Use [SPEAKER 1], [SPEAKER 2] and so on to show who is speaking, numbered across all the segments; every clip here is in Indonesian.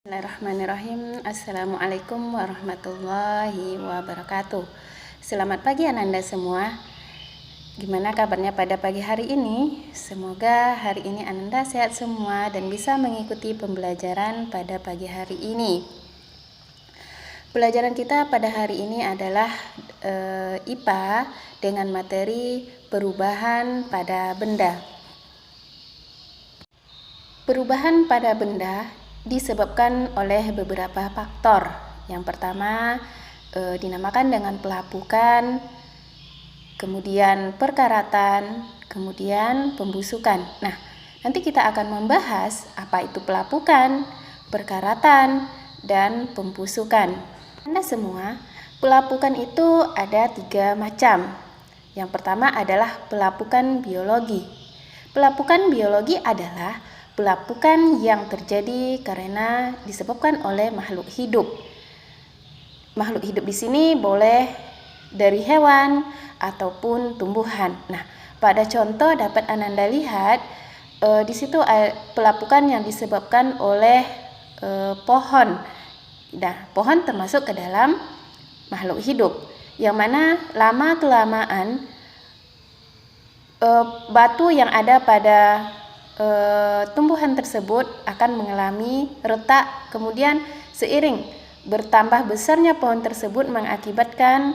[SPEAKER 1] Bismillahirrahmanirrahim. Assalamualaikum warahmatullahi wabarakatuh. Selamat pagi Ananda semua. Gimana kabarnya pada pagi hari ini? Semoga hari ini Ananda sehat semua dan bisa mengikuti pembelajaran pada pagi hari ini. Pelajaran kita pada hari ini adalah IPA dengan materi perubahan pada benda. Perubahan pada benda disebabkan oleh beberapa faktor. Yang pertama dinamakan dengan pelapukan, kemudian perkaratan, kemudian pembusukan. Nah, nanti kita akan membahas apa itu pelapukan, perkaratan, dan pembusukan. Anda semua, pelapukan itu ada 3 macam. Yang pertama adalah pelapukan biologi. Pelapukan biologi adalah pelapukan yang terjadi karena disebabkan oleh makhluk hidup. Makhluk hidup di sini boleh dari hewan ataupun tumbuhan. Nah, pada contoh dapat Ananda lihat di situ pelapukan yang disebabkan oleh pohon. Nah, pohon termasuk ke dalam makhluk hidup, yang mana lama kelamaan batu yang ada pada tumbuhan tersebut akan mengalami retak, kemudian seiring bertambah besarnya pohon tersebut mengakibatkan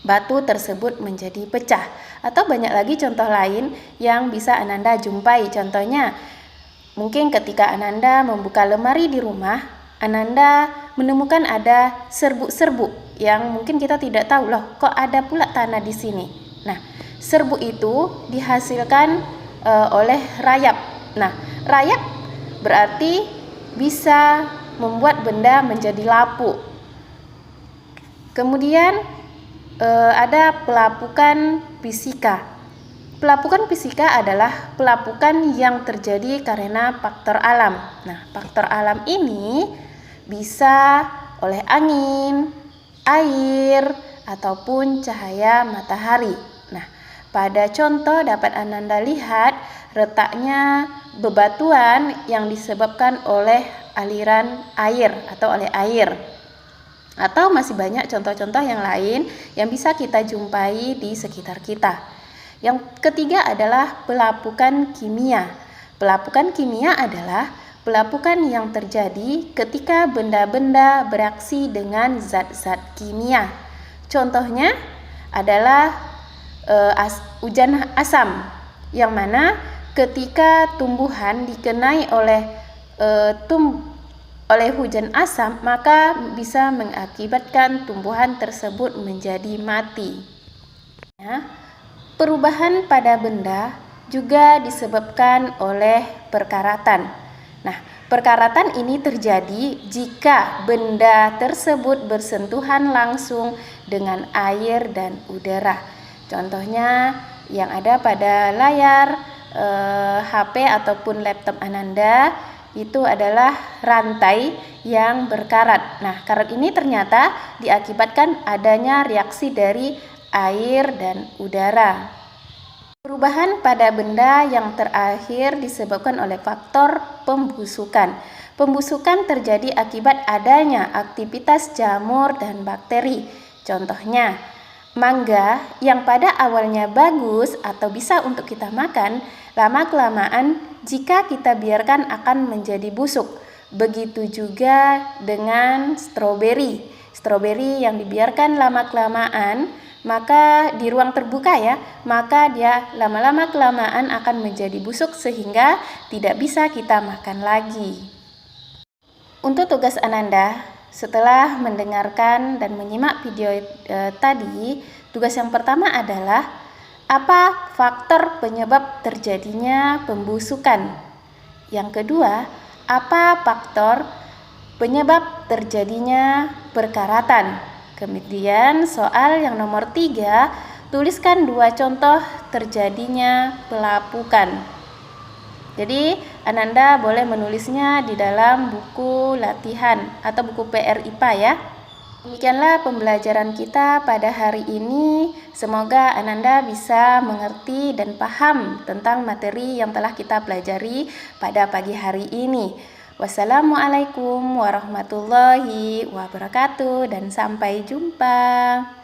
[SPEAKER 1] batu tersebut menjadi pecah. Atau banyak lagi contoh lain yang bisa Ananda jumpai. Contohnya, mungkin ketika Ananda membuka lemari di rumah, Ananda menemukan ada serbuk-serbuk yang mungkin kita tidak tahu, loh kok ada pula tanah di sini. Nah, serbuk itu dihasilkan oleh rayap. Nah, rayap berarti bisa membuat benda menjadi lapuk. Kemudian ada pelapukan fisika. Pelapukan fisika adalah pelapukan yang terjadi karena faktor alam. Nah, faktor alam ini bisa oleh angin, air, ataupun cahaya matahari. Nah, pada contoh dapat Ananda lihat retaknya bebatuan yang disebabkan oleh aliran air atau oleh air. Atau masih banyak contoh-contoh yang lain yang bisa kita jumpai di sekitar kita. Yang ketiga adalah pelapukan kimia. Pelapukan kimia adalah pelapukan yang terjadi ketika benda-benda bereaksi dengan zat-zat kimia. Contohnya adalah hujan asam, yang mana ketika tumbuhan dikenai oleh hujan asam, maka bisa mengakibatkan tumbuhan tersebut menjadi mati. Ya, perubahan pada benda juga disebabkan oleh perkaratan. Nah, perkaratan ini terjadi jika benda tersebut bersentuhan langsung dengan air dan udara. Contohnya yang ada pada layar HP ataupun laptop Ananda itu adalah rantai yang berkarat. Nah, karat ini ternyata diakibatkan adanya reaksi dari air dan udara. Perubahan pada benda yang terakhir disebabkan oleh faktor pembusukan. Pembusukan terjadi akibat adanya aktivitas jamur dan bakteri. Contohnya, mangga yang pada awalnya bagus atau bisa untuk kita makan, lama-kelamaan jika kita biarkan akan menjadi busuk. Begitu juga dengan stroberi. Stroberi yang dibiarkan lama-kelamaan, maka di ruang terbuka ya, maka dia lama-lama kelamaan akan menjadi busuk sehingga tidak bisa kita makan lagi. Untuk tugas Ananda, setelah mendengarkan dan menyimak video tadi, tugas yang pertama adalah apa faktor penyebab terjadinya pembusukan. Yang kedua, apa faktor penyebab terjadinya perkaratan. Kemudian soal yang nomor 3, tuliskan 2 contoh terjadinya pelapukan. Jadi Ananda boleh menulisnya di dalam buku latihan atau buku PR IPA ya. Demikianlah pembelajaran kita pada hari ini. Semoga Ananda bisa mengerti dan paham tentang materi yang telah kita pelajari pada pagi hari ini. Wassalamualaikum warahmatullahi wabarakatuh dan sampai jumpa.